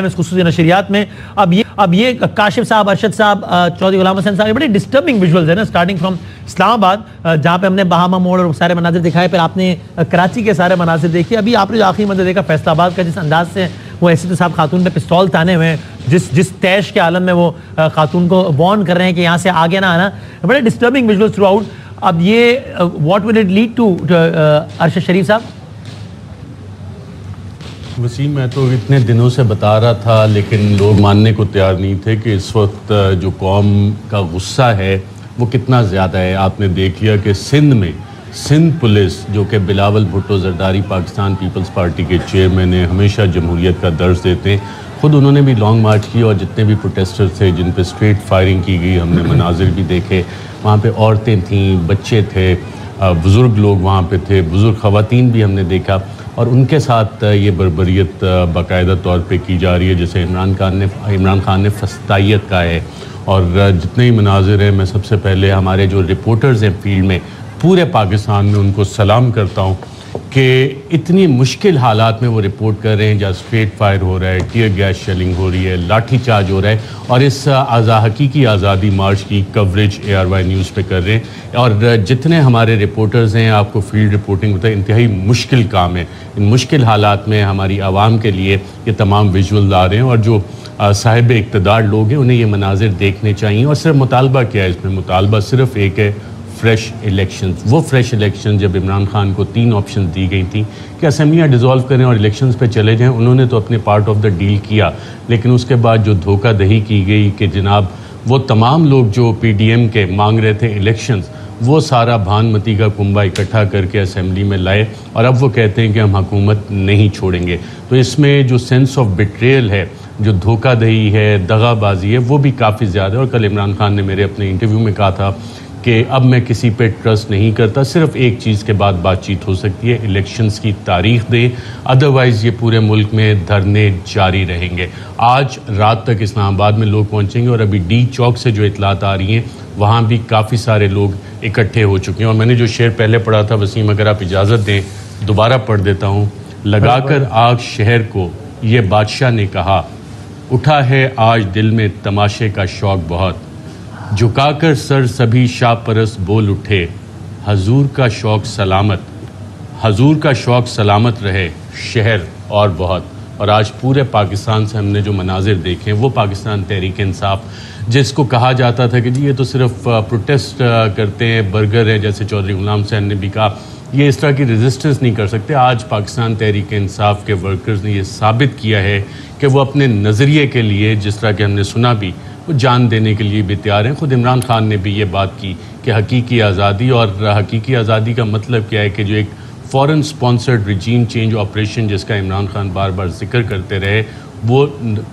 इस खुसूसी नशरियात में। अब ये काशिफ साहब, अरशद साहब, चौधरी गुलाम हुसैन साहब, बड़े डिस्टर्बिंग विजुअल्स है ना, स्टार्टिंग फ्रॉम इस्लामाबाद जहाँ पे हमने बहामा मोड़ और सारे मनाजिर दिखाए, फिर आपने कराची के सारे मनाजिर देखे, अभी आपने जो आखिरी मंजर देखा फैसलाबाद का, जिस अंदाज से वो एसपी साहब खातून पे पिस्तौल ताने हुए हैं, जिस तैश के आलम में वो खातून को वार्न कर रहे हैं कि यहाँ से आगे ना आना, बड़े डिस्टर्बिंग विजुअल्स थ्रू आउट। अब ये what will it lead to Arshad Sharif साहब? वसीम, मैं तो इतने दिनों से बता रहा था लेकिन लोग मानने को तैयार नहीं थे कि इस वक्त जो कौम का गुस्सा है वो कितना ज़्यादा है। आपने देख लिया कि सिंध में सिंध पुलिस, जो कि बिलावल भुट्टो जरदारी पाकिस्तान पीपल्स पार्टी के चेयरमैन हैं, हमेशा जमहूरियत का दर्ज देते हैं, ख़ुद उन्होंने भी लॉन्ग मार्च किया और जितने भी प्रोटेस्टर थे जिन पे स्ट्रेट फायरिंग की गई, हमने मनाजिर भी देखे। वहाँ पे औरतें थीं, बच्चे थे, बुज़ुर्ग लोग वहाँ पे थे, बुज़ुर्ग ख़वातीन भी हमने देखा, और उनके साथ ये बर्बरियत बाकायदा तौर पे की जा रही है, जैसे इमरान खान ने फस्तायत का है। और जितने ही मनाजिर हैं, मैं सबसे पहले हमारे जो रिपोर्टर्स हैं फील्ड में पूरे पाकिस्तान में उनको सलाम करता हूँ कि इतनी मुश्किल हालात में वो रिपोर्ट कर रहे हैं, जहाँ स्ट्रेट फायर हो रहा है, टीयर गैस शेलिंग हो रही है, लाठी चार्ज हो रहा है, और इस हकीकी आज़ादी मार्च की कवरेज ARY न्यूज़ पे कर रहे हैं। और जितने हमारे रिपोर्टर्स हैं, आपको फील्ड रिपोर्टिंग होता है, इंतहाई मुश्किल काम है। इन मुश्किल हालात में हमारी आवाम के लिए ये तमाम विजुअल आ रहे हैं, और जो साहिब इक़्तिदार लोग हैं उन्हें ये मनाजिर देखने चाहिए। और सिर्फ मुतालबा क्या है इसमें? मुतालबा सिर्फ एक है, फ्रेश इलेक्शंस। वो फ्रेश इलेक्शन जब इमरान खान को 3 ऑप्शन दी गई थी कि असेंबलियाँ डिज़ोल्व करें और इलेक्शंस पे चले जाएं, उन्होंने तो अपने पार्ट ऑफ द डील किया, लेकिन उसके बाद जो धोखाधही की गई कि जनाब वो तमाम लोग जो PDM के मांग रहे थे इलेक्शंस, वो सारा भानमती का कुंबा इकट्ठा करके असेंबली में लाए, और अब वो कहते हैं कि हम हुकूमत नहीं छोड़ेंगे। तो इसमें जो सेंस ऑफ बिट्रेयल है, जो धोखाधही है, दगाबाजी है, वो भी काफ़ी ज़्यादा है। और कल इमरान खान ने मेरे अपने इंटरव्यू में कहा था कि अब मैं किसी पे ट्रस्ट नहीं करता, सिर्फ एक चीज़ के बाद बातचीत हो सकती है, इलेक्शंस की तारीख दें, अदरवाइज़ ये पूरे मुल्क में धरने जारी रहेंगे। आज रात तक इस्लामाबाद में लोग पहुंचेंगे, और अभी D चौक से जो इतलात आ रही हैं वहाँ भी काफ़ी सारे लोग इकट्ठे हो चुके हैं। और मैंने जो शेर पहले पढ़ा था वसीम, अगर आप इजाज़त दें दोबारा पढ़ देता हूँ। लगाकर आग शहर को ये बादशाह ने कहा, उठा है आज दिल में तमाशे का शौक़ बहुत, झुकाकर सर सभी शाह परस्त बोल उठे, हजूर का शौक़ सलामत, हजूर का शौक़ सलामत रहे शहर और बहुत। और आज पूरे पाकिस्तान से हमने जो मनाजिर देखे, वो पाकिस्तान तहरीक इंसाफ, जिसको कहा जाता था कि जी ये तो सिर्फ प्रोटेस्ट करते हैं, बर्गर है, जैसे चौधरी गुलाम हुसैन ने भी कहा, ये इस तरह की रेजिस्टेंस नहीं कर सकते। आज पाकिस्तान तहरीक इंसाफ के वर्कर्स ने ये साबित किया है कि वो अपने नज़रिए के लिए, जिस तरह के हमने सुना भी, वो जान देने के लिए भी तैयार हैं। ख़ुद इमरान खान ने भी ये बात की कि हकीकी आज़ादी, और हकीकी आज़ादी का मतलब क्या है कि जो एक foreign sponsored regime change operation जिसका इमरान खान बार बार जिक्र करते रहे, वो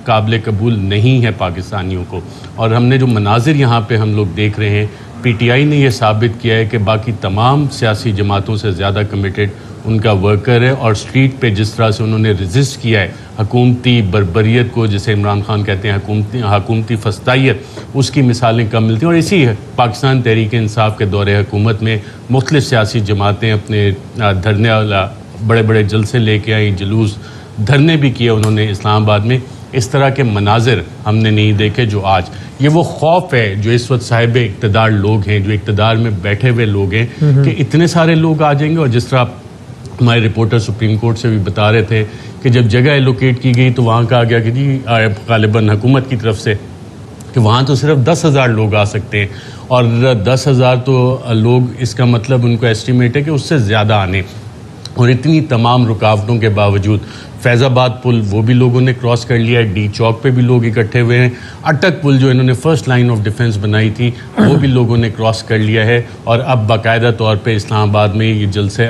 काबिल कबूल नहीं है पाकिस्तानियों को। और हमने जो मनाजिर यहाँ पे हम लोग देख रहे हैं, PTI ने यह साबित किया है कि बाकी तमाम सियासी जमातों से ज़्यादा कमिटेड उनका वर्कर है, और स्ट्रीट पे जिस तरह से उन्होंने रजिस्ट किया है हुकूमती बर्बरियत को, जिसे इमरान खान कहते हैं हुकूमती फस्तायत, उसकी मिसालें कम मिलती हैं। और इसी पाकिस्तान तहरीक इंसाफ के दौरे हुकूमत में मुख्तलिफ सियासी जमातें अपने धरने वाला बड़े बड़े जलसे लेके आई, जुलूस धरने भी किए उन्होंने इस्लामाबाद में। इस तरह के मनाजिर हमने नहीं देखे जो आज। ये वो खौफ है जो इस वक्त साहिब इक़्तिदार लोग हैं, जो इक़्तिदार में बैठे हुए लोग हैं, कि इतने सारे लोग आ जाएंगे। और जिस तरह हमारे रिपोर्टर सुप्रीम कोर्ट से भी बता रहे थे कि जब जगह एलोकेट की गई तो वहाँ कहा गया कि जी गालिबन हुकूमत की तरफ से कि वहाँ तो सिर्फ 10,000 लोग आ सकते हैं, और 10,000 तो लोग, इसका मतलब उनको एस्टिमेट है कि उससे ज़्यादा आने। और इतनी तमाम रुकावटों के बावजूद फैज़ाबाद पुल वो भी लोगों ने क्रॉस कर लिया है, D चौक पे भी लोग इकट्ठे हुए हैं, अटक पुल जो इन्होंने फर्स्ट लाइन ऑफ डिफेंस बनाई थी वो भी लोगों ने क्रॉस कर लिया है। और अब बाकायदा तौर पे इस्लामाबाद में ये जलसे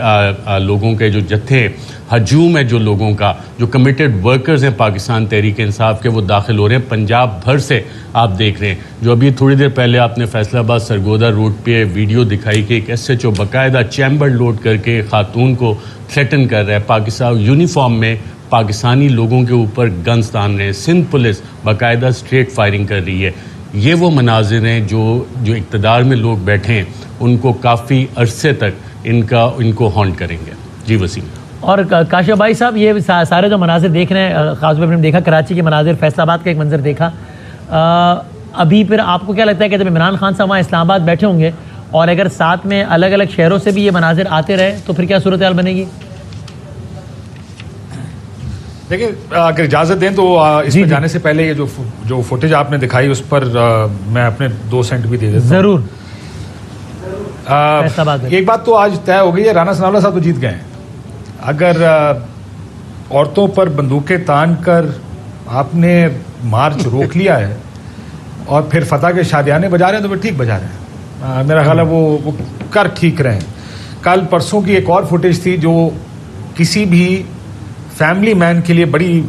लोगों के जो जत्थे हजूम है, जो लोगों का, जो कमिटेड वर्कर्स हैं पाकिस्तान तहरीक इंसाफ के, वो दाखिल हो रहे हैं पंजाब भर से। आप देख रहे हैं जो अभी थोड़ी देर पहले आपने फैसलाबाद सरगोदा रोड पे वीडियो दिखाई कि एक SHO बाकायदा चैम्बर लोड करके खातून को थ्रेटन कर रहा है, पाकिस्तान यूनिफॉर्म में पाकिस्तानी लोगों के ऊपर गन्स तान रहे हैं, सिंध पुलिस बाकायदा स्ट्रेट फायरिंग कर रही है। ये वो मनाजिर हैं जो इक़्तिदार में लोग बैठे हैं, उनको काफ़ी अरसे तक इनको हॉन्ट करेंगे। जी वसीम। और काशिफ भाई साहब, ये सारे जो मनाजिर देख रहे हैं, ख़ासतौर पर हमने देखा कराची के मनाजिर, फैसलाबाद का एक मंजर देखा, अभी फिर आपको क्या लगता है कि जब इमरान खान साहब वहाँ इस्लामाबाद बैठे होंगे और अगर साथ में अलग अलग शहरों से भी ये मनाजिर आते रहे तो फिर क्या सूरत हाल बनेगी? देखिए, अगर इजाज़त दें तो इस पर जाने से पहले ये जो फुटेज आपने दिखाई उस पर मैं अपने 2 सेंट भी दे देता हूं। ज़रूर। एक बात तो आज तय हो गई है, राना सनाउल्लाह साहब तो जीत गए हैं। अगर औरतों पर बंदूकें तान कर आपने मार्च रोक लिया है और फिर फतह के शादियाने बजा रहे हैं तो वो ठीक बजा रहे हैं। मेरा ख्याल है वो कर ठीक रहे हैं। कल परसों की एक और फुटेज थी जो किसी भी फैमिली मैन के लिए बड़ी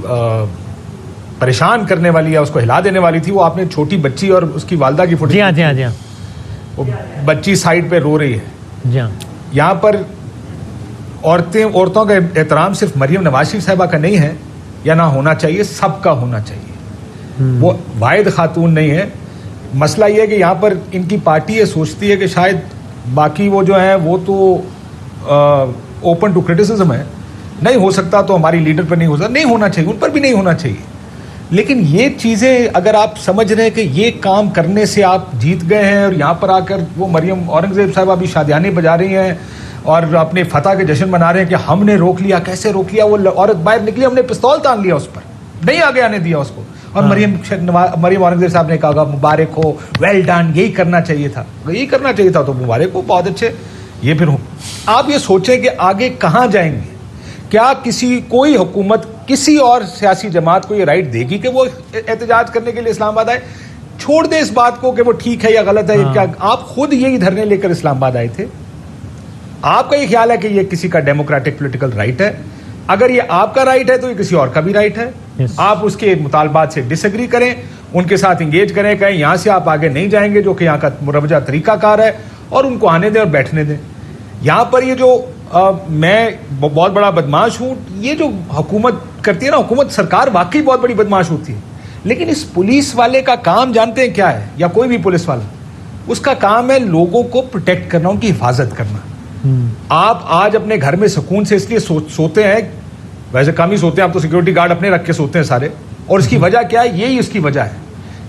परेशान करने वाली या उसको हिला देने वाली थी। वो आपने छोटी बच्ची और उसकी वालदा की फुटेज। जी हाँ, जी हाँ, जी हाँ। वो बच्ची साइड पे रो रही है। जी हाँ। यहाँ पर औरतों का एहतराम सिर्फ मरियम नवाज शरीफ साहिबा का नहीं है या ना होना चाहिए, सबका होना चाहिए। वो वाहिद खातून नहीं है। मसला ये है कि यहाँ पर इनकी पार्टी ये सोचती है कि शायद बाकी वो जो है वो तो ओपन टू क्रिटिसिज्म है, नहीं हो सकता तो हमारी लीडर पर नहीं हो सकता, नहीं होना चाहिए, उन पर भी नहीं होना चाहिए। लेकिन ये चीज़ें अगर आप समझ रहे हैं कि ये काम करने से आप जीत गए हैं और यहाँ पर आकर वो मरियम औरंगज़ेब साहिबा भी शादियाने बजा रही हैं और अपने फतह के जश्न मना रहे हैं कि हमने रोक लिया, कैसे रोक लिया, वो औरत बाहर निकली, हमने पिस्तौल तान लिया उस पर, नहीं आगे आने दिया उसको। और मरियम औरंगज़ेब साहब ने कहा मुबारक हो, वेल डन, यही करना चाहिए था, यही करना चाहिए था, तो मुबारक हो, बहुत अच्छे। ये फिर हो, आप ये सोचें कि आगे कहाँ जाएंगे। क्या कोई हुकूमत किसी और सियासी जमात को ये राइट देगी कि वो एहतजाज करने के लिए इस्लामाबाद आए? छोड़ दे इस बात को कि वो ठीक है या गलत है। क्या आप खुद यही धरने लेकर इस्लामाबाद आए थे? आपका ये ख्याल है कि ये किसी का डेमोक्रेटिक पॉलिटिकल राइट है? अगर ये आपका राइट है तो ये किसी और का भी राइट है। आप उसके मुतालबात से डिसएग्री करें, उनके साथ इंगेज करें, कहें यहाँ से आप आगे नहीं जाएंगे जो कि यहाँ का मुरवजा तरीकाकार है, और उनको आने दें और बैठने दें। यहाँ पर ये जो मैं बहुत बड़ा बदमाश हूँ, ये जो हुकूमत करती है ना, हुकूमत सरकार वाकई बहुत बड़ी बदमाश होती है। लेकिन इस पुलिस वाले का काम जानते हैं क्या है? या कोई भी पुलिस वाला, उसका काम है लोगों को प्रोटेक्ट करना, उनकी हिफाजत करना। आप आज अपने घर में सुकून से इसलिए सोते हैं, वैसे कम ही सोते हैं, आप तो सिक्योरिटी गार्ड अपने रख के सोते हैं सारे, और इसकी वजह क्या है? यही उसकी वजह है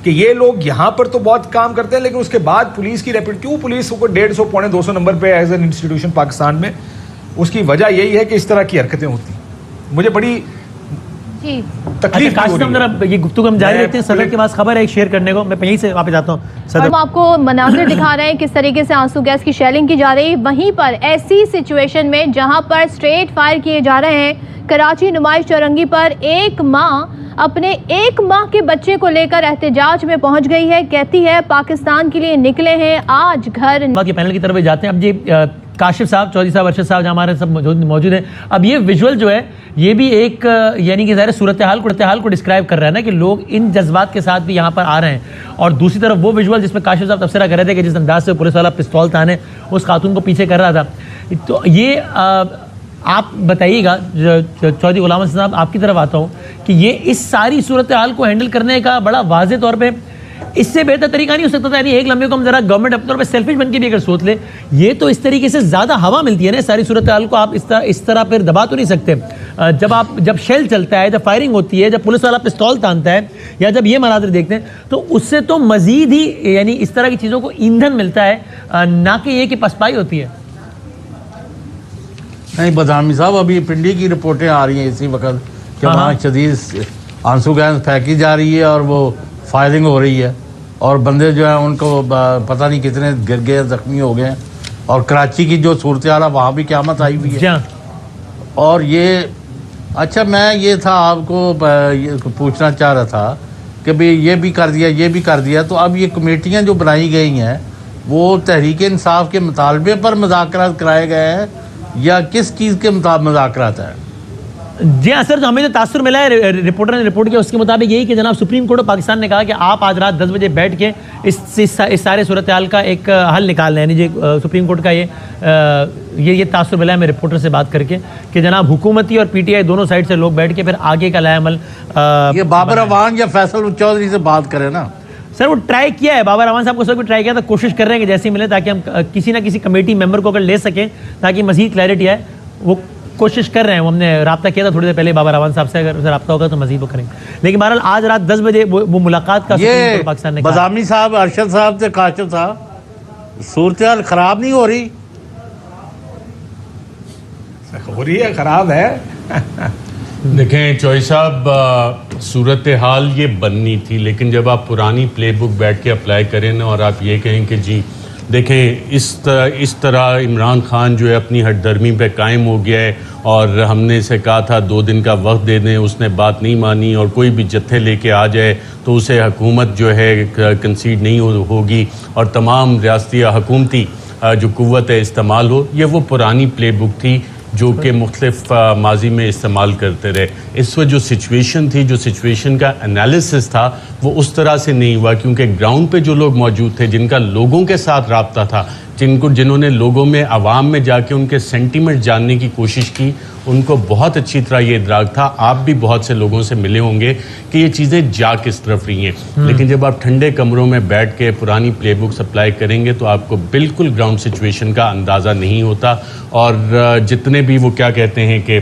कि ये लोग यहाँ पर तो बहुत काम करते हैं, लेकिन उसके बाद पुलिस की क्यों पुलिस को 150 पौने 200 नंबर पे एज एन इंस्टीट्यूशन पाकिस्तान में, उसकी वजह यही है कि इस तरह की हरकतें होती हैं। मुझे बड़ी तकलीफ हो रही है। ये गुफ्तगू हम जारी रखते हैं। सदर के पास खबर है एक शेयर करने को, मैं यहीं से वापस आता हूँ। सदर, हम आपको मनाज़िर दिखा रहे हैं किस तरीके से आंसू गैस की शेलिंग की जा रही है। वहीं पर ऐसी सिचुएशन में जहां पर स्ट्रेट फायर किए जा रहे हैं, कराची नुमाइश चौरंगी पर एक माँ अपने 1 माह के बच्चे को लेकर एहतजाज में पहुंच गई है। कहती है पाकिस्तान के लिए निकले हैं आज घर। बाकी पैनल की तरफ जाते हैं। अब जी काशिफ साहब, चौधरी साहब, अरशद साहब जहाँ हमारे सब मौजूद हैं। अब ये विजुअल जो है ये भी एक यानी कि ज़ाहिर सूरत हाल को डिस्क्राइब कर रहा है ना, कि लोग इन जज्बात के साथ भी यहाँ पर आ रहे हैं। और दूसरी तरफ वो विजुअल जिसमें काशिफ साहब तबसरा कर रहे थे कि जिस अंदाज से पुलिस वाला पिस्तौल ताने उस खातून को पीछे कर रहा था। तो ये आप बताइएगा, चौधरी गुलाम हसन साहब आपकी तरफ आता हूँ, कि ये इस सारी सूरत हाल को हैंडल करने का बड़ा वाज़ेह तौर पे इससे बेहतर तरीका नहीं हो सकता था। यानी एक लम्हे को हम जरा गवर्नमेंट अपने तौर पे सेल्फिश बन के भी अगर सोच ले, ये तो इस तरीके से ज़्यादा हवा मिलती है ना सारी सूरत हाल को, आप इस तरह फिर दबा तो नहीं सकते। जब शेल चलता है, जब फायरिंग होती है, जब पुलिस वाला पिस्तौल तानता है, या जब ये मनाज़िर देखते हैं, तो उससे तो मज़ीद ही यानी इस तरह की चीज़ों को ईंधन मिलता है, ना कि ये कि पसपाई होती है। नहीं बदामी साहब, अभी पिंडी की रिपोर्टें आ रही हैं इसी वक्त कि वहाँ शदीद आंसू गैस फेंकी जा रही है और वो फायरिंग हो रही है, और बंदे जो हैं उनको पता नहीं कितने गिर गए, ज़ख्मी हो गए। और कराची की जो सूरत हाल है वहाँ भी क़यामत आई हुई है। और ये अच्छा, मैं ये था आपको पूछना चाह रहा था कि भाई ये भी कर दिया, ये भी कर दिया, तो अब ये कमेटियाँ जो बनाई गई हैं वो तहरीक इंसाफ के मुतालबे पर मुज़ाकरात कराए गए हैं या किस चीज़ के मुज़ाकरात है? जी हाँ सर, जो हमें जो तासुर मिला है, रिपोर्टर ने रिपोर्ट किया उसके मुताबिक यही कि जनाब सुप्रीम कोर्ट ऑफ पाकिस्तान ने कहा कि आप आज रात 10 बजे बैठ के इस सारे सूरत हाल का एक हल निकाल रहे हैं। यानी जो सुप्रीम कोर्ट का ये तासुर मिला है मैं रिपोर्टर से बात करके, कि जनाब हुकूमती और पीटीआई दोनों साइड से लोग बैठ के फिर आगे का लाएअमल। ये बाबर अवान या फैसल चौधरी से बात करें ना सर, वो ट्राई किया है, बाबर अवान साहब को सब भी ट्राई किया था, कोशिश कर रहे हैं कि जैसे ही मिले ताकि हम किसी ना किसी कमेटी मेंबर को अगर ले सकें ताकि मज़ीद क्लैरिटी आए। वो कोशिश कर रहे हैं, वो हमने रब्ता किया था थोड़ी देर पहले बाबर रवान साहब से, अगर रब्ता होगा तो मजीद वो करेंगे। लेकिन बहरहाल आज रात 10 बजे वो मुलाकात का सुप्रीम कोर्ट पाकिस्तान ने कहा। बदामी साहब, अरशद साहब से काशिफ साहब, सूरत खराब नहीं हो रही? हो रही है, खराब है। देखें चौधरी साहब, सूरत हाल ये बननी थी, लेकिन जब आप पुरानी प्लेबुक बैठ के अप्लाई करें ना और आप ये कहें कि जी देखें इस तरह इमरान खान जो है अपनी हठधर्मी पे कायम हो गया है और हमने इसे कहा था 2 दिन का वक्त दे दें, उसने बात नहीं मानी और कोई भी जत्थे लेके आ जाए तो उसे हुकूमत जो है कंसीड नहीं होगी और तमाम रियासती हुकूमती जो कुव्वत है इस्तेमाल हो, ये वो पुरानी प्लेबुक थी जो कि मुख्तलिफ माजी में इस्तेमाल करते रहे। इस वक्त जो सिचुएशन थी, जो सिचुएशन का एनालिसिस था, वो उस तरह से नहीं हुआ क्योंकि ग्राउंड पे जो लोग मौजूद थे, जिनका लोगों के साथ राब्ता था, जिन्होंने लोगों में आवाम में जाके उनके सेंटीमेंट जानने की कोशिश की, उनको बहुत अच्छी तरह ये इदराक था। आप भी बहुत से लोगों से मिले होंगे कि ये चीज़ें जा किस तरफ रही हैं। लेकिन जब आप ठंडे कमरों में बैठ के पुरानी प्लेबुक सप्लाई करेंगे तो आपको बिल्कुल ग्राउंड सिचुएशन का अंदाज़ा नहीं होता। और जितने भी वो क्या कहते हैं कि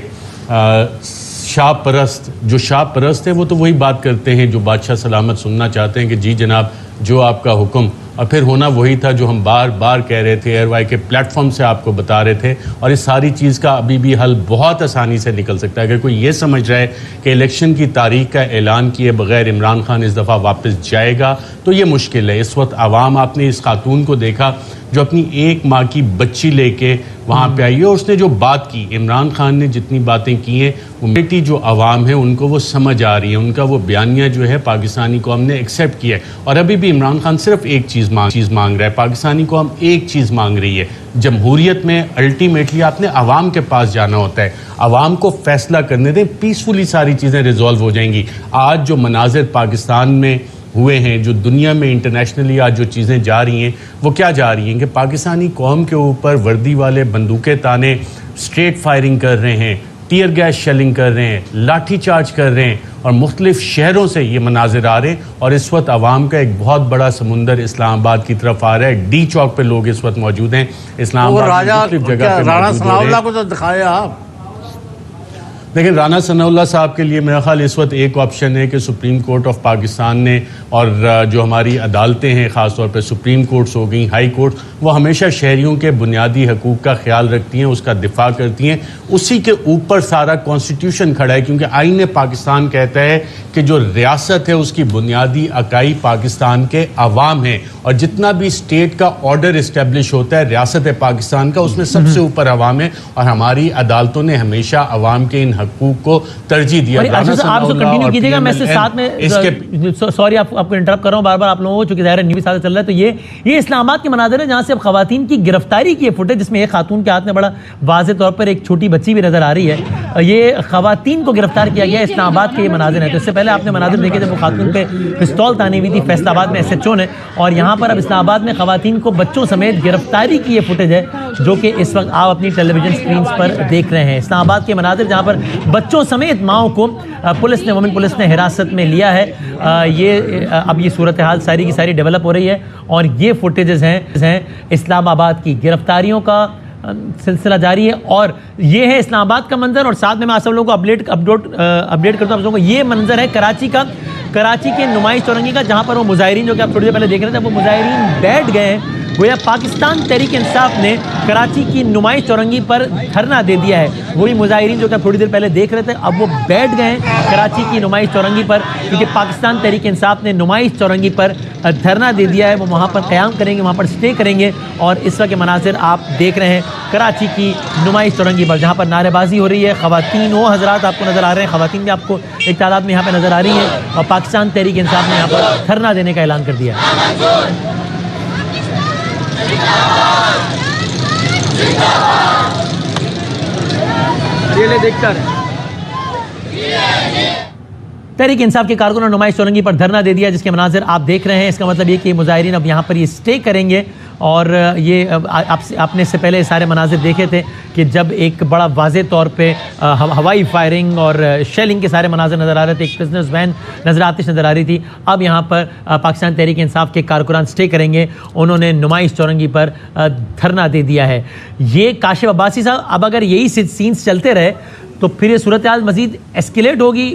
शाह परस्त है, वो तो वही बात करते हैं जो बादशाह सलामत सुनना चाहते हैं कि जी जनाब जो आपका हुक्म, और फिर होना वही था जो हम बार बार कह रहे थे, एयरवाई के प्लेटफॉर्म से आपको बता रहे थे। और इस सारी चीज़ का अभी भी हल बहुत आसानी से निकल सकता है। अगर कोई ये समझ रहा है कि इलेक्शन की तारीख का ऐलान किए बगैर इमरान खान इस दफ़ा वापस जाएगा तो ये मुश्किल है। इस वक्त आवाम, आपने इस खातून को देखा जो अपनी 1 माह की बच्ची लेके वहाँ पे आई है और उसने जो बात की, इमरान खान ने जितनी बातें की हैं, वो बेटी जो आवाम है उनको वो समझ आ रही है, उनका वो बयानिया जो है पाकिस्तानी कौम ने एक्सेप्ट किया है। और अभी भी इमरान खान सिर्फ एक चीज़ मांग रहा है, पाकिस्तानी कौम एक चीज़ मांग रही है। जमहूरियत में अल्टीमेटली आपने आवाम के पास जाना होता है, आवाम को फैसला करने दें, पीसफुली सारी चीज़ें रिजॉल्व हो जाएंगी। आज जो मनाजिर पाकिस्तान में हुए हैं, जो दुनिया में इंटरनेशनली आज जो चीज़ें जा रही हैं, वो क्या जा रही हैं कि पाकिस्तानी कौम के ऊपर वर्दी वाले बंदूकें ताने स्ट्रेट फायरिंग कर रहे हैं, टीयर गैस शेलिंग कर रहे हैं, लाठी चार्ज कर रहे हैं और मुख्तलिफ शहरों से ये मनाजिर आ रहे हैं। और इस वक्त आवाम का एक बहुत बड़ा समुंदर इस्लामाबाद की तरफ आ रहा है। डी चौक पे लोग इस वक्त मौजूद हैं, इस्लामाबाद में मुख्तलिफ जगह पे राणा मौजूद हो रहे सनाउल्लाह हैं। को तो दिखाया आप। लेकिन राना सनाउल्लाह साहब के लिए मेरा ख्याल इस वक्त एक ऑप्शन है कि सुप्रीम कोर्ट ऑफ पाकिस्तान ने और जो हमारी अदालतें हैं, ख़ास तौर पर सुप्रीम कोर्ट्स हो गई, हाई कोर्ट, वो हमेशा शहरियों के बुनियादी हकूक़ का ख्याल रखती हैं, उसका दिफा करती हैं। उसी के ऊपर सारा कॉन्स्टिट्यूशन खड़ा है क्योंकि आईन पाकिस्तान कहता है कि जो रियासत है उसकी बुनियादी इकाई पाकिस्तान के अवाम हैं और जितना भी स्टेट का ऑर्डर इस्टेब्लिश होता है रियासत पाकिस्तान का, उसमें सबसे ऊपर अवाम है। और हमारी अदालतों ने हमेशा अवाम के इन हकूक को तरजीह दिया। आप कंटिन्यू कीजिएगा, मैं इसके साथ में सॉरी आपको इंटरप्ट कर रहा हूँ बार बार आप लोगों को, चूंकि ज़ाहिर है न्यूज़ साथ चल रहा है। तो ये इस्लामाबाद के मनाज़िर है जहाँ से अब खवातीन की गिरफ्तारी की फुटेज, जिसमें एक खातून के हाथ में बड़ा वाज़े तौर पर एक छोटी बच्ची भी नजर आ रही है। ये खवातीन को गिरफ्तार किया गया इस्लामाबाद के ये मनाज़िर है। तो इससे पहले आपने मनाज़िर देखे जब वो खातून पे पिस्तौल तानी हुई थी फैसलाबाद में SHO ने, और यहाँ पर अब इस्लामाबाद में खवातीन को बच्चों समेत गिरफ्तारी की ये फुटेज है जो कि इस वक्त आप अपनी टेलीविजन स्क्रीन पर देख रहे हैं। इस्लामाबाद के मनाज़िर जहाँ पर बच्चों समेत माओ को वुमेन पुलिस ने हिरासत में लिया है। अब ये सूरत हाल सारी की सारी डेवलप हो रही है और ये फुटेजेस हैं इस्लामाबाद की गिरफ्तारियों का सिलसिला जारी है। और ये है इस्लामाबाद का मंजर, और साथ में मैं आप सब लोगों को अपडेट करता हूँ आप लोगों को। ये मंजर है कराची का, कराची के नुमाइश चौरंगी का, जहाँ पर वो मुजाहिरीन जो कि आप थोड़ी देर पहले देख रहे थे, वो मुजाहिरीन बैठ गए हैं। गोया पाकिस्तान तहरीक इंसाफ ने कराची की नुमाइश चौरंगी पर धरना दे दिया है। वही मुजाहिरीन जो कि थोड़ी देर पहले देख रहे थे, अब वो बैठ गए हैं कराची की नुमाइश चौरंगी पर, क्योंकि पाकिस्तान तहरीक इंसाफ ने नुमाइश चौरंगी पर धरना दे दिया है। वो वहाँ पर क़याम करेंगे, वहाँ पर स्टे करेंगे। और इस वक्त के मनाज़िर आप देख रहे हैं कराची की नुमाइश चौरंगी पर, जहाँ पर नारेबाजी हो रही है। ख़वातीन वो हज़रात आपको नज़र आ रहे हैं, ख़वातीन भी आपको एक तादाद में यहाँ पर नज़र आ रही हैं। और पाकिस्तान तहरीक इंसाफ ने यहाँ पर धरना देने का ऐलान कर दिया है। तहरीक इंसाफ के कारकुनों ने नुमाइश चौरंगी पर धरना दे दिया, जिसके मनाजिर आप देख रहे हैं। इसका मतलब ये कि मुजाहिरीन अब यहाँ पर ये स्टे करेंगे और ये आपने इससे पहले सारे मनाजिर देखे थे कि जब एक बड़ा वाज़े तौर पे हवाई फायरिंग और शेलिंग के सारे मनाजिर नज़र आ रहे थे, एक बिजनेस वैन नज़र आतिश नज़र आ रही थी। अब यहाँ पर पाकिस्तान तहरीक इंसाफ के कारकुनान स्टे करेंगे, उन्होंने नुमाइश चौरंगी पर धरना दे दिया है। ये काशिफ अब्बासी साहब, अब अगर यही सीन्स चलते रहे तो फिर ये सूरत हाल मज़ीद एस्केलेट होगी,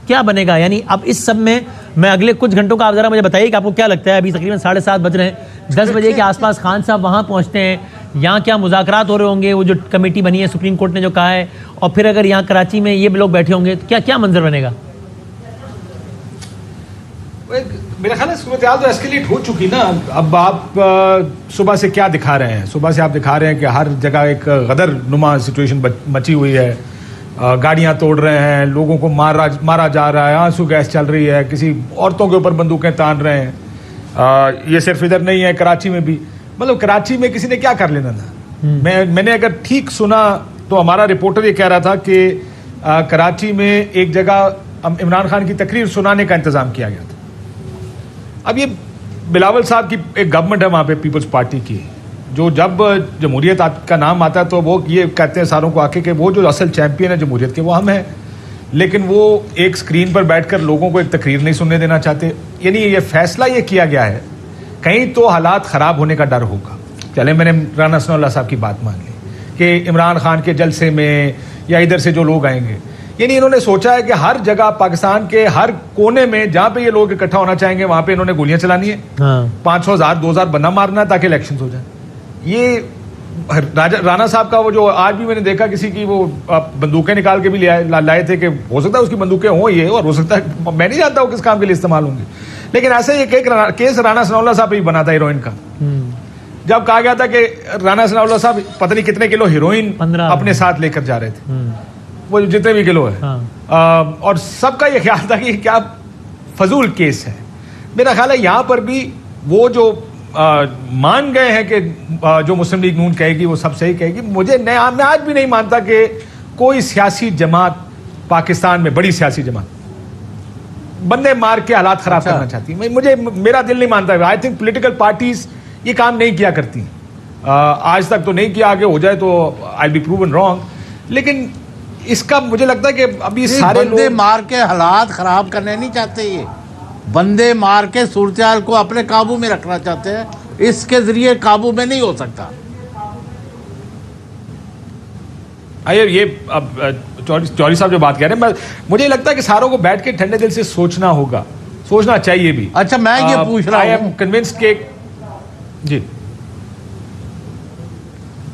क्या बनेगा? यानी अब इस सब में मैं अगले कुछ घंटों का आप ज़रा मुझे बताइए कि आपको क्या लगता है। अभी तकरीबन 7:30 बज रहे हैं, 10 बजे के आसपास खान साहब वहाँ पहुँचते हैं, यहाँ क्या मुज़ाकरात हो रहे होंगे, वो जो कमेटी बनी है सुप्रीम कोर्ट ने जो कहा है, और फिर अगर यहाँ कराची में ये लोग बैठे होंगे तो क्या क्या मंजर बनेगा? मेरा ख्याल है सूरत हाल तो एस्केलेट हो चुकी ना। अब आप सुबह से क्या दिखा रहे हैं? सुबह से आप दिखा रहे हैं कि हर जगह एक गदर नुमा सिचुएशन मची हुई है, गाड़ियां तोड़ रहे हैं, लोगों को मारा जा रहा है, आंसू गैस चल रही है, किसी औरतों के ऊपर बंदूकें तान रहे हैं। ये सिर्फ इधर नहीं है, कराची में भी। मतलब कराची में किसी ने क्या कर लेना था? मैंने अगर ठीक सुना तो हमारा रिपोर्टर ये कह रहा था कि कराची में एक जगह इमरान खान की तकरीर सुनाने का इंतजाम किया गया था। अब ये बिलावल साहब की एक गवर्नमेंट है वहाँ पे, पीपल्स पार्टी की, जो जब जमहूरियत का नाम आता है तो वो ये कहते हैं सारों को आके कि वो जो असल चैंपियन है जमहूरियत के वो हम हैं, लेकिन वो एक स्क्रीन पर बैठकर लोगों को एक तकरीर नहीं सुनने देना चाहते। यानी ये फैसला ये किया गया है, कहीं तो हालात ख़राब होने का डर होगा। चले मैंने राना सनाउल्लाह साहब की बात मान ली कि इमरान खान के जलसे में या इधर से जो लोग आएंगे, यानी इन्होंने सोचा है कि हर जगह पाकिस्तान के हर कोने में जहाँ पे ये लोग इकट्ठा होना चाहेंगे वहाँ पे इन्होंने गोलियां चलानी है, 500, 1000, 2000 बंदा मारना है ताकि इलेक्शन हो जाए। ये राना साहब का वो जो आज भी मैंने देखा किसी की वो बंदूकें निकाल के भी लाए थे कि हो सकता है उसकी बंदूकें हों ये, और हो सकता है मैं नहीं जानता वो किस काम के लिए इस्तेमाल होंगी, लेकिन ऐसे ही एक केस राना सनाउल्लाह साहब पे भी बना था हीरोइन का। जब कहा गया था कि राना सनाउल्लाह साहब पता नहीं कितने किलो हीरोइन अपने साथ लेकर जा रहे थे, वो जितने भी किलो है, और सबका ये ख्याल था कि क्या फजूल केस है। मेरा ख्याल है यहाँ पर भी वो जो मान गए हैं कि जो मुस्लिम लीग नून कहेगी वो सब सही कहेगी। मैं आज भी नहीं मानता कि कोई सियासी जमात पाकिस्तान में, बड़ी सियासी जमात, बंदे मार के हालात खराब करना चाहती है। मेरा दिल नहीं मानता। आई थिंक पॉलिटिकल पार्टीज ये काम नहीं किया करती, आज तक तो नहीं किया, आगे हो जाए तो आई बी प्रूवन रॉन्ग। लेकिन इसका मुझे लगता है कि अभी सारे बंदे मार के हालात खराब करने नहीं चाहते, ये बंदे मार के सूरत को अपने काबू में रखना चाहते हैं, इसके जरिए काबू में नहीं हो सकता। ये अब चौधरी साहब जो बात कह रहे हैं, मुझे लगता है कि सारों को बैठ के ठंडे दिल से सोचना होगा, सोचना चाहिए भी। अच्छा, मैं ये पूछ रहा हूं, आई एम कन्विंस्ड के जी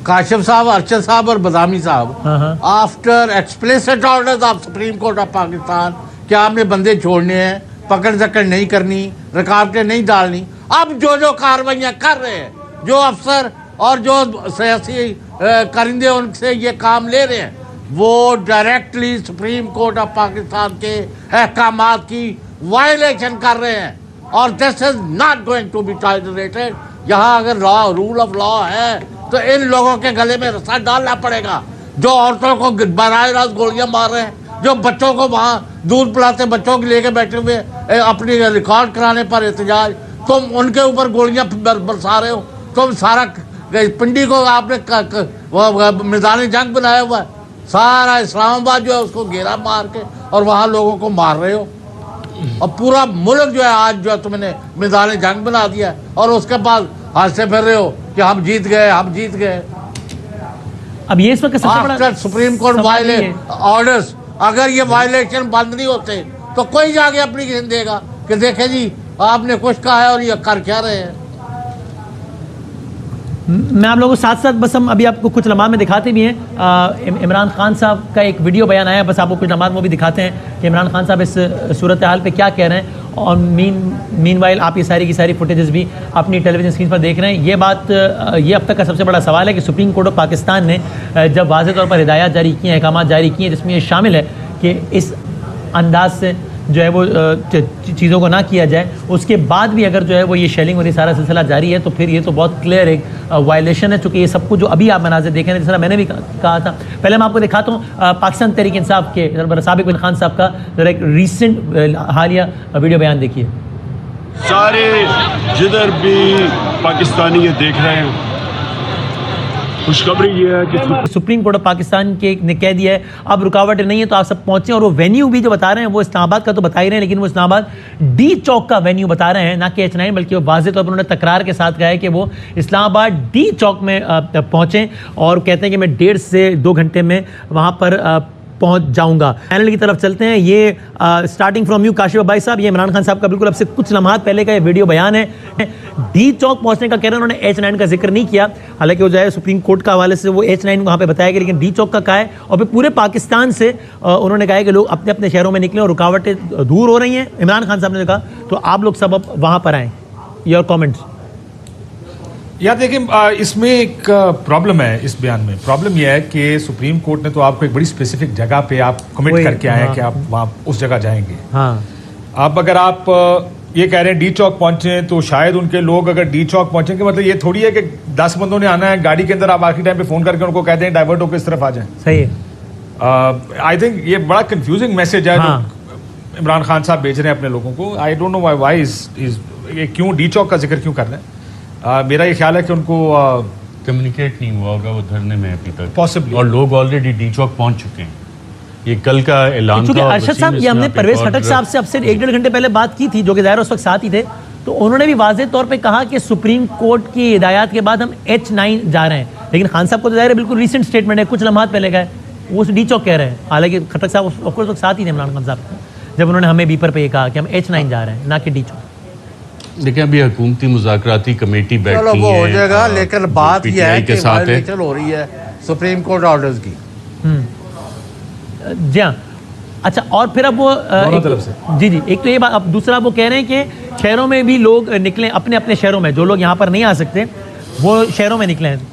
काशिफ साहब, अरशद साहब और बदामी साहब, after explicit orders of supreme court of Pakistan कि आपने बंदे छोड़ने हैं, पकड़ जकड़ नहीं करनी, रुकावटें नहीं डालनी, अब जो कार्रवाइयाँ कर रहे हैं, जो अफसर और जो सियासी करिंदे उनसे ये काम ले रहे हैं, वो directly supreme court of Pakistan के अहकामात की वायलेशन कर रहे हैं, और this is not going to be tolerated. यहाँ अगर रूल ऑफ लॉ है तो इन लोगों के गले में रस्सा डालना पड़ेगा, जो औरतों को बराह रास्त गोलियां मार रहे हैं, जो बच्चों को वहाँ दूध पिलाते बच्चों को लेके बैठे हुए अपनी रिकॉर्ड कराने पर एहतजाज, तुम उनके ऊपर गोलियां बरसा रहे हो। तुम सारा पिंडी को आपने मैदान जंग बनाया हुआ है, सारा इस्लामाबाद जो है उसको घेरा मार के और वहाँ लोगों को मार रहे हो, और पूरा मुल्क जो है आज जो है तुमने मैदान जंग बना दिया है, और उसके बाद हंसते फिर रहे हो कि हम जीत गए, हम जीत गए। अब ये इस वक्त सबसे बड़ा सुप्रीम कोर्ट ऑर्डर्स, अगर ये वायलेशन बंद नहीं होते तो कोई जाके एप्लीकेशन देगा कि देखे जी आपने कुछ कहा है और ये कर क्या रहे हैं। मैं आप लोगों को साथ साथ बस हम अभी आपको कुछ लम्हा में दिखाते भी हैं। इमरान खान साहब का एक वीडियो बयान आया, बस आपको कुछ लम्हा वो भी दिखाते हैं कि इमरान खान साहब इस सूरत हाल पे क्या कह रहे हैं। और मीनवाइल आप ये सारी की सारी फुटेजेस भी अपनी टेलीविजन स्क्रीन पर देख रहे हैं। ये अब तक का सबसे बड़ा सवाल है कि सुप्रीम कोर्ट ऑफ पाकिस्तान ने जब वाज़ेह तौर पर हिदायत जारी की हैं, अहकाम जारी किए हैं, जिसमें ये शामिल है कि इस अंदाज से जो है वो चीज़ों को ना किया जाए, उसके बाद भी अगर जो है वो ये शेलिंग और ये सारा सिलसिला जारी है तो फिर ये तो बहुत क्लियर एक वायलेशन है। चूँकि ये सब कुछ जो अभी आप मनाज़िर देखें, जिस तरह मैंने भी कहा था, पहले मैं आपको दिखाता हूँ पाकिस्तान तहरीक इंसाफ के साबिक़ बिन खान साहब का ज़रा एक रीसेंट हालिया वीडियो बयान देखिए। सारे जिधर भी पाकिस्तानी ये देख रहे हैं, खुशखबरी ये है कि सुप्रीम कोर्ट ऑफ पाकिस्तान के ने कह दिया है अब रुकावटें नहीं है तो आप सब पहुंचे। और वो वेन्यू भी जो बता रहे हैं वो इस्लामाबाद का तो बता ही रहे हैं, लेकिन वो इस्लामाबाद डी चौक का वेन्यू बता रहे हैं, ना कि H9, बल्कि वो वाज़ेह तौर पर उन्होंने तकरार के साथ कहा है कि वो इस्लामाबाद डी चौक में पहुंचे और कहते हैं कि मैं 1.5 से 2 घंटे में वहां पर पहुंच जाऊंगा। पैनल की तरफ चलते हैं। ये स्टार्टिंग फ्रॉम यू काशिफ भाई साहब, ये इमरान खान साहब का बिल्कुल अब से कुछ लम्हात पहले का ये वीडियो बयान है। डी चौक पहुंचने का कह रहे हैं, उन्होंने H9 का जिक्र नहीं किया, हालांकि वो जो है सुप्रीम कोर्ट का हवाले से वो H9 वहां पे बताया गया, लेकिन डी चौक का कहा है। और फिर पूरे पाकिस्तान से उन्होंने कहा है कि लोग अपने अपने शहरों में निकले और रुकावटें दूर हो रही हैं। इमरान खान साहब ने कहा तो आप लोग सब अब वहां पर आए। Your comments. या देखिए, इसमें एक प्रॉब्लम है इस बयान में। प्रॉब्लम यह है कि सुप्रीम कोर्ट ने तो आपको एक बड़ी स्पेसिफिक जगह पे आप कमिट करके आए हैं कि आप वहाँ उस जगह जाएंगे। हाँ, अब अगर आप ये कह रहे हैं डी चौक पहुंचे तो शायद उनके लोग अगर डी चौक पहुंचेंगे, मतलब ये थोड़ी है कि 10 बंदों ने आना है गाड़ी के अंदर, आप आखिरी टाइम पे फोन करके उनको कहते हैं डाइवर्ट होकर इस तरफ आ जाएं। सही है। आई थिंक ये बड़ा कंफ्यूजिंग मैसेज है हाँ। जो इमरान खान साहब भेज रहे हैं अपने लोगों को। I don't know why is क्यों डी चौक का जिक्र क्यों कर रहे हैं। मेरा ये ख्याल है कि उनको कम्युनिकेट नहीं हुआ होगा वो धरने में अभी तक Possibly। और लोग ऑलरेडी डी चौक पहुंच चुके हैं। ये कल का ऐलान क्योंकि था और अरशद वसीम साहब, ये इसमें हमने आप एक परवेज और खटक साहब से अब से 1-1.5 घंटे पहले बात की थी, जो कि ज़ाहिर उस वक्त साथ ही थे, तो उन्होंने भी वाज़ेह तौर पे कहा कि सुप्रीम कोर्ट की हिदायत के बाद हम H9 जा रहे हैं। लेकिन खान साहब को तो ज़ाहिर है बिल्कुल रीसेंट स्टेटमेंट है, कुछ लम्हात पहले का है, वो डी चौक कह रहे हैं। हालांकि खटक साहब उस वक्त साथ ही थे इमरान खान साहब, जब उन्होंने हमें बीपर पे ये कहा कि हम H9 जा रहे हैं, ना कि डी चौक। देखिए अभी हुकूमती मुज़ाकराती कमेटी बैठी है, चलो वो हो जाएगा, लेकिन बात यह है PTI के कि साथ है। वायलेशन हो रही है सुप्रीम कोर्ट ऑर्डर्स की। जी हाँ। अच्छा, और फिर अब वो दोनों तरफ से। जी जी, एक तो ये बात। अब दूसरा वो कह रहे हैं कि शहरों में भी लोग निकलें, अपने अपने शहरों में, जो लोग यहाँ पर नहीं आ सकते वो शहरों में निकले हैं।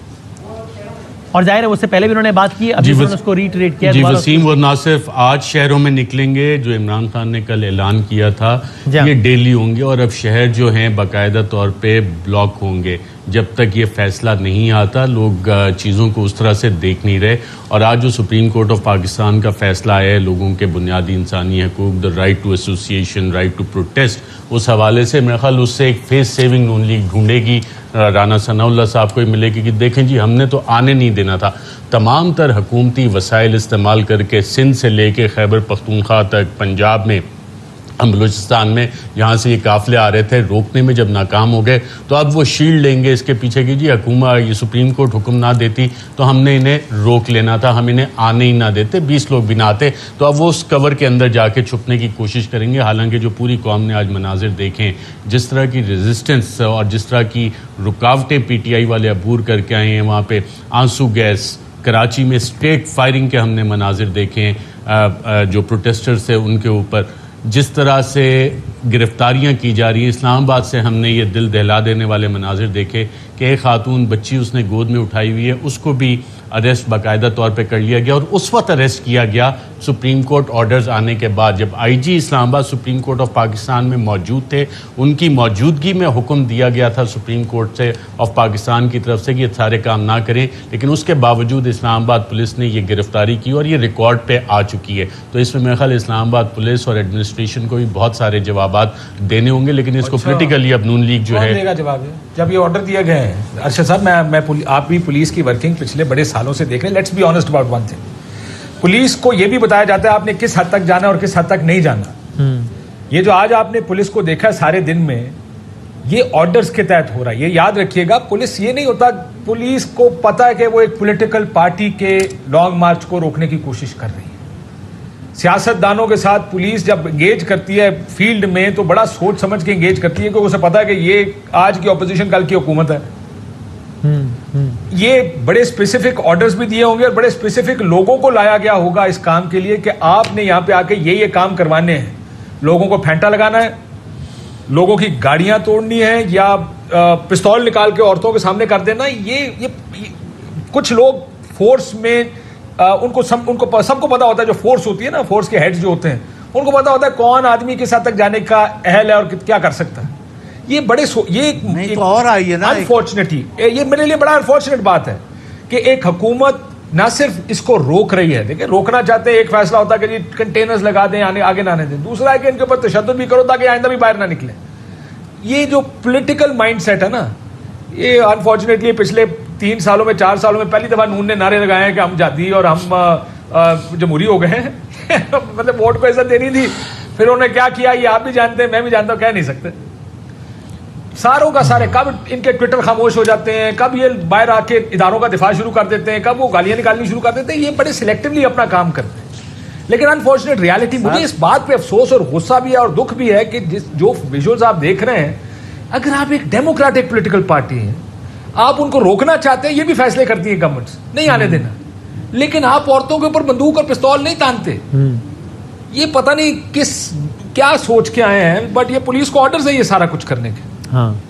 और जाहिर है उससे पहले भी उन्होंने बात की, अभी उन्होंने उसको रीट्रेट किया। जी वसीम, वो ना सिर्फ आज शहरों में निकलेंगे जो इमरान खान ने कल ऐलान किया था, ये डेली होंगे और अब शहर जो हैं बाकायदा तौर पे ब्लॉक होंगे। जब तक ये फैसला नहीं आता लोग चीज़ों को उस तरह से देख नहीं रहे। और आज जो सुप्रीम कोर्ट ऑफ पाकिस्तान का फैसला आया है, लोगों के बुनियादी इंसानी हकूक, the right to association, right to protest, उस हवाले से मेरे ख्याल उससे एक फेस सेविंग नून लीग ढूंढेगी, राना सनाउल्लाह साहब को ही मिलेगी कि देखें जी हमने तो आने नहीं देना था। तमाम तर हुकूमती वसाइल इस्तेमाल करके सिंध से लेके खैबर पख्तूनख्वा तक, पंजाब में, बलूचिस्तान में, जहाँ से ये काफ़िले आ रहे थे, रोकने में जब नाकाम हो गए तो अब वो शील्ड लेंगे इसके पीछे की जी हुकूमत, ये सुप्रीम कोर्ट हुक्म ना देती तो हमने इन्हें रोक लेना था, हम इन्हें आने ही ना देते, 20 लोग भी ना आते, तो अब वो उस कवर के अंदर जाके छुपने की कोशिश करेंगे। हालांकि जो पूरी कौम ने आज मनाजिर देखें, जिस तरह की रेजिस्टेंस और जिस तरह की रुकावटें PTI वाले अबूर करके आए हैं, वहाँ पर आंसू गैस, कराची में स्ट्रेट फायरिंग के हमने मनाजिर देखे, जो प्रोटेस्टर्स थे उनके ऊपर जिस तरह से गिरफ्तारियां की जा रही हैं। इस्लामाबाद से हमने ये दिल दहला देने वाले मनाजिर देखे कि एक खातून बच्ची उसने गोद में उठाई हुई है, उसको भी अरेस्ट बाकायदा तौर पे कर लिया गया और उस वक्त अरेस्ट किया गया सुप्रीम कोर्ट ऑर्डर्स आने के बाद, जब IG Islamabad supreme court of Pakistan में मौजूद थे। उनकी मौजूदगी में हुक्म दिया गया था सुप्रीम कोर्ट से ऑफ पाकिस्तान की तरफ से कि ये सारे काम ना करें, लेकिन उसके बावजूद इस्लामाबाद पुलिस ने ये गिरफ्तारी की और ये रिकॉर्ड पे आ चुकी है। तो इसमें मेरे ख्याल इस्लामाबाद पुलिस और एडमिनिस्ट्रेशन को भी बहुत सारे जवाब देने होंगे, लेकिन इसको पोलिटिकली अब नून लीग जो है जवाब जब ये ऑर्डर दिया गया है। अरशद साहब, आप भी पुलिस की वर्किंग पिछले बड़े सालों से देख रहे हैं। Let's be honest about one thing, police को यह भी बताया जाता है आपने किस हद तक जाना और किस हद तक नहीं जाना। ये जो आज आपने पुलिस को देखा सारे दिन में, ये ऑर्डर्स के तहत हो रहा है। ये याद रखिएगा, पुलिस ये नहीं होता, पुलिस को पता है कि वो एक पॉलिटिकल पार्टी के लॉन्ग मार्च को रोकने की कोशिश कर रही है। सियासतदानों के साथ पुलिस जब एंगेज करती है फील्ड में तो बड़ा सोच समझ के एंगेज करती है, क्योंकि उसे पता है कि ये आज की ऑपोजिशन कल की हुकूमत है। ये बड़े स्पेसिफिक ऑर्डर्स भी दिए होंगे और बड़े स्पेसिफिक लोगों को लाया गया होगा इस काम के लिए कि आपने यहां पे आके ये काम करवाने हैं। लोगों को फेंटा लगाना है, लोगों की गाड़ियां तोड़नी है, या पिस्तौल निकाल के औरतों के सामने कर देना। ये कुछ लोग फोर्स में उनको सबको पता होता है, जो फोर्स होती है ना, फोर्स के हेड्स जो होते हैं, उनको पता होता है कौन आदमी किस हद तक जाने का अहल है और क्या कर सकता है। ये बड़े नहीं तो और आई है ना, अनफॉर्चुनेटली ये मेरे लिए बड़ा अनफॉर्चुनेट बात है कि एक हुकूमत ना सिर्फ इसको रोक रही है, देखिए रोकना चाहते हैं, एक फैसला होता है कि जी कंटेनर्स लगा दें, आगे ना आने दें। दूसरा है कि इनके ऊपर तशद्दुद भी करो ताकि आइंदा भी बाहर ना निकले। ये जो पॉलिटिकल माइंडसेट है ना, ये अनफॉर्चुनेटली पिछले 3 सालों में 4 सालों में पहली दफा नून ने नारे लगाए हैं कि हम जाती और हम जमहूरी हो गए हैं मतलब वोट को इज्जत देनी थी, फिर उन्होंने क्या किया ये आप भी जानते हैं, मैं भी जानता हूं, कह नहीं सकते। सारों का सारे कब इनके ट्विटर खामोश हो जाते हैं, कब ये बाहर आके इदारों का दिफा शुरू कर देते हैं, कब वो गालियां निकालनी शुरू कर देते हैं, ये बड़े सिलेक्टिवली अपना काम करते हैं। लेकिन अनफॉर्चुनेट रियलिटी, मुझे इस बात पे अफसोस और गुस्सा भी है और दुख भी है कि जो विजुअल्स आप देख रहे हैं, अगर आप एक डेमोक्रेटिक पॉलिटिकल पार्टी हैं, आप उनको रोकना चाहते हैं, ये भी फैसले करती है गवर्नमेंट्स, नहीं आने देना, लेकिन आप औरतों के ऊपर बंदूक और पिस्तौल नहीं तानते। ये पता नहीं क्या सोच के आए हैं, बट ये पुलिस को ऑर्डर्स है ये सारा कुछ करने के। हाँ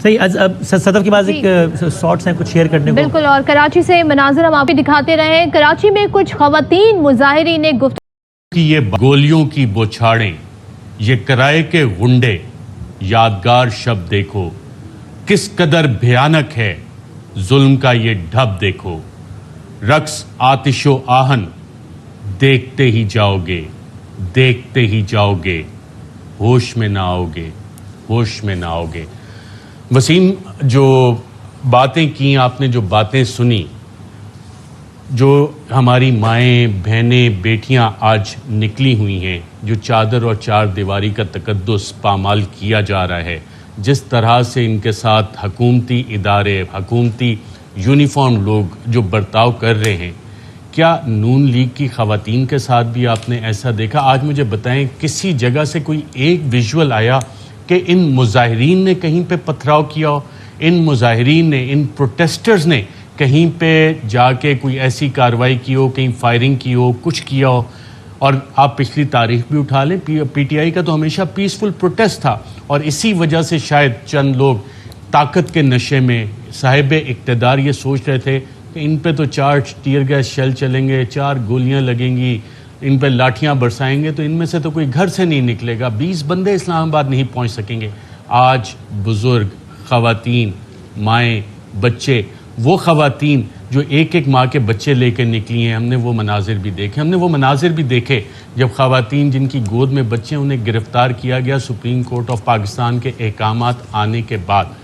सही। सदर के पास एक शॉर्ट्स हैं कुछ शेयर करने को। बिल्कुल, और कराची से मनाजिर हम आपको दिखाते रहे हैं। कराची में कुछ खवातीन मुजाहिरीन ने गुफ्तगू कि ये गोलियों की बौछारें, ये किराए के गुंडे, यादगार शब्द देखो, किस कदर भयानक है जुल्म का ये ढब देखो, रक्स आतिशो आहन देखते ही जाओगे, देखते ही जाओगे, होश में ना आओगे, होश में ना आओगे। वसीम, जो बातें की आपने, जो बातें सुनी, जो हमारी माएँ बहनें बेटियां आज निकली हुई हैं, जो चादर और चार दीवारी का तकद्दुस पामाल किया जा रहा है, जिस तरह से इनके साथ हकूमती इदारे, हकूमती यूनिफॉर्म लोग जो बर्ताव कर रहे हैं, क्या नून लीग की ख़वातीन के साथ भी आपने ऐसा देखा? आज मुझे बताएं, किसी जगह से कोई एक विजुअल आया कि इन मुजाहिरीन ने कहीं पे पथराव किया हो, इन मुजाहिरीन ने, इन प्रोटेस्टर्स ने कहीं पे जाके कोई ऐसी कार्रवाई की हो, कहीं फायरिंग की हो, कुछ किया हो? और आप पिछली तारीख भी उठा लें, पीटीआई का तो हमेशा पीसफुल प्रोटेस्ट था, और इसी वजह से शायद चंद लोग ताकत के नशे में साहिब इक़्तिदार ये सोच रहे थे कि इन पे तो 4 टीयर गैस शेल चलेंगे, 4 गोलियां लगेंगी, इन पे लाठियां बरसाएंगे तो इनमें से तो कोई घर से नहीं निकलेगा, 20 बंदे इस्लामाबाद नहीं पहुंच सकेंगे। आज बुज़ुर्ग, ख़वातीन, माएँ, बच्चे, वो ख़वातीन जो एक एक माँ के बच्चे लेकर निकली हैं, हमने वो मनाजिर भी देखे। हमने वो मनाजिर भी देखे जब ख़वातीन जिनकी गोद में बच्चे, उन्हें गिरफ़्तार किया गया सुप्रीम कोर्ट ऑफ पाकिस्तान के अहकामात आने के बाद।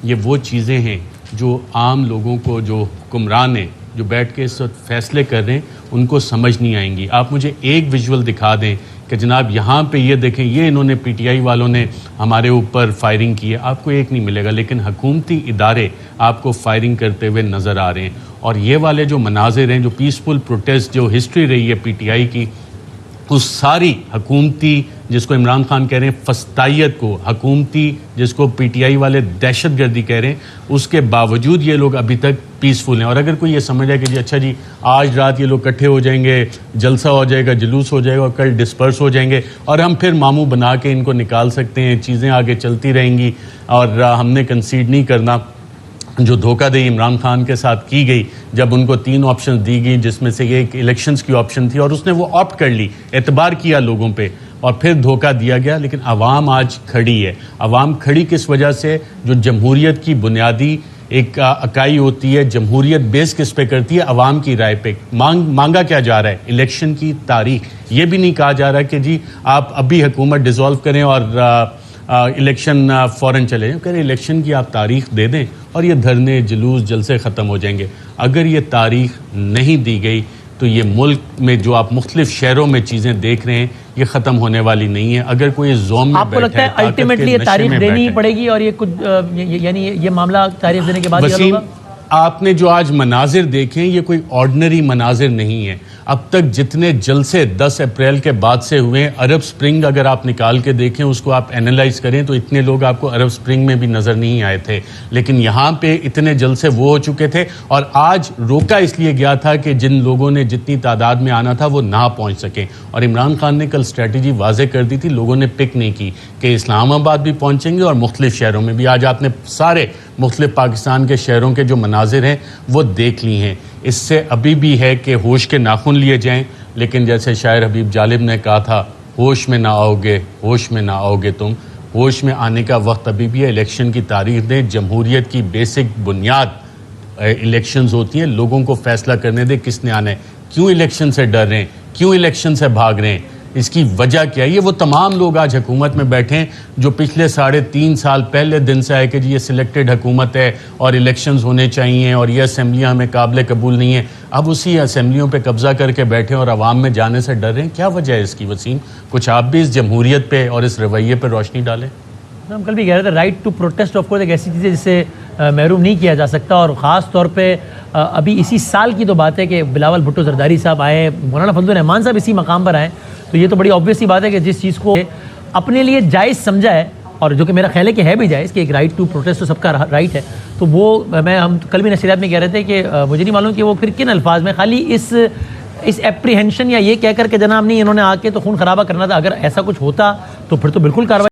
ये वो चीज़ें हैं जो आम लोगों को, जो हुक्मरान हैं, जो बैठ के इस वक्त फ़ैसले कर रहे हैं, उनको समझ नहीं आएंगी। आप मुझे एक विजुअल दिखा दें कि जनाब यहाँ पे ये देखें, ये इन्होंने पीटीआई वालों ने हमारे ऊपर फायरिंग की है, आपको एक नहीं मिलेगा। लेकिन हकूमती इदारे आपको फायरिंग करते हुए नज़र आ रहे हैं। और ये वाले जो मनाजिर हैं, जो पीसफुल प्रोटेस्ट, जो हिस्ट्री रही है पीटीआई की, उस सारी हकूमती, जिसको इमरान खान कह रहे हैं फस्तायत को, हकूमती जिसको पीटीआई वाले दहशतगर्दी कह रहे हैं, उसके बावजूद ये लोग अभी तक पीसफुल हैं। और अगर कोई ये समझ जाए कि जी अच्छा जी आज रात ये लोग इकट्ठे हो जाएंगे, जलसा हो जाएगा, जुलूस हो जाएगा और कल डिस्पर्स हो जाएंगे और हम फिर मामू बना के इनको निकाल सकते हैं, चीज़ें आगे चलती रहेंगी और हमने कंसीड नहीं करना, जो धोखाधड़ी इमरान खान के साथ की गई जब उनको 3 ऑप्शन दी गई, जिसमें से एक इलेक्शंस की ऑप्शन थी और उसने वो ऑप्ट कर ली, एतबार किया लोगों पे और फिर धोखा दिया गया। लेकिन आवाम आज खड़ी है। आवाम खड़ी किस वजह से? जो जमहूरियत की बुनियादी एक इकाई होती है, जमहूरियत बेस किस पे करती है? आवाम की राय पे। मांगा क्या जा रहा है? इलेक्शन की तारीख। ये भी नहीं कहा जा रहा कि जी आप अभी हुकूमत डिसॉल्व करें और इलेक्शन फ़ौरन चले जाएं। कह रहे इलेक्शन की आप तारीख दे दें और ये धरने, जुलूस, जलसे ख़त्म हो जाएंगे। अगर ये तारीख नहीं दी गई तो ये मुल्क में जो आप मुख्तलिफ शहरों में चीज़ें देख रहे हैं, ये ख़त्म होने वाली नहीं है। अगर कोई जोम में आपको लगता है अल्टीमेटली ये तारीख देनी ही पड़ेगी और ये कुछ यानी ये मामला तारीख देने के बाद ही होगा? आपने जो आज मनाजिर देखे, ये कोई ऑर्डिनरी मनाजिर नहीं है। अब तक जितने जलसे 10 अप्रैल के बाद से हुए, अरब स्प्रिंग अगर आप निकाल के देखें, उसको आप एनालाइज करें तो इतने लोग आपको अरब स्प्रिंग में भी नज़र नहीं आए थे। लेकिन यहाँ पे इतने जलसे वो हो चुके थे और आज रोका इसलिए गया था कि जिन लोगों ने जितनी तादाद में आना था वो ना पहुँच सकें। और इमरान खान ने कल स्ट्रेटजी वाजे कर दी थी, लोगों ने पिक नहीं की कि इस्लामाबाद भी पहुँचेंगे और मुख्तलिफ शहरों में भी। आज आपने सारे मुख्तलिफ पाकिस्तान के शहरों के जो मनाजिर हैं वो देख ली हैं। इससे अभी भी है कि होश के नाखून लिए जाएं, लेकिन जैसे शायर हबीब जालिब ने कहा था, होश में ना आओगे, होश में ना आओगे तुम। होश में आने का वक्त अभी भी है। इलेक्शन की तारीख दें। जमहूरियत की बेसिक बुनियाद इलेक्शंस होती हैं। लोगों को फैसला करने दें किसने आना है। क्यों इलेक्शन से डर रहे हैं, क्यों इलेक्शन से भाग रहे हैं? इसकी वजह क्या है? ये वो तमाम लोग आज हुकूमत में बैठे हैं जो पिछले 3.5 साल पहले दिन से आए कि जी ये सिलेक्टेड हुकूमत है और इलेक्शंस होने चाहिए और ये असम्बलियाँ हमें काबिल कबूल नहीं है, अब उसी असम्बलियों पे कब्जा करके बैठे और आवाम में जाने से डर रहे हैं। क्या वजह है इसकी वसीम? कुछ आप भी इस जमहूरियत पे और इस रवैये पर रोशनी डालें। हम कल भी कह रहे थे right to protest of course एक ऐसी चीज़ है जिससे महरूम नहीं किया जा सकता, और ख़ास तौर पे अभी इसी साल की तो बात है कि बिलावल भुट्टो जरदारी साहब आए, मौलाना फजलुर रहमान साहब इसी मकाम पर आए, तो ये तो बड़ी ऑब्वियस सी बात है कि जिस चीज़ को अपने लिए जायज़ समझा है, और जो कि मेरा ख्याल है कि है भी जायज़ कि एक राइट टू प्रोटेस्ट तो सबका राइट है, तो वो हम कल भी नशरियात में कह रहे थे कि मुझे नहीं मालूम कि वो फिर किन अल्फाज में खाली इस एप्रीहेंशन या ये कह कर के जनाब नहीं इन्होंने आके तो खून खराबा करना था, अगर ऐसा कुछ होता तो फिर तो बिल्कुल कार्रवाई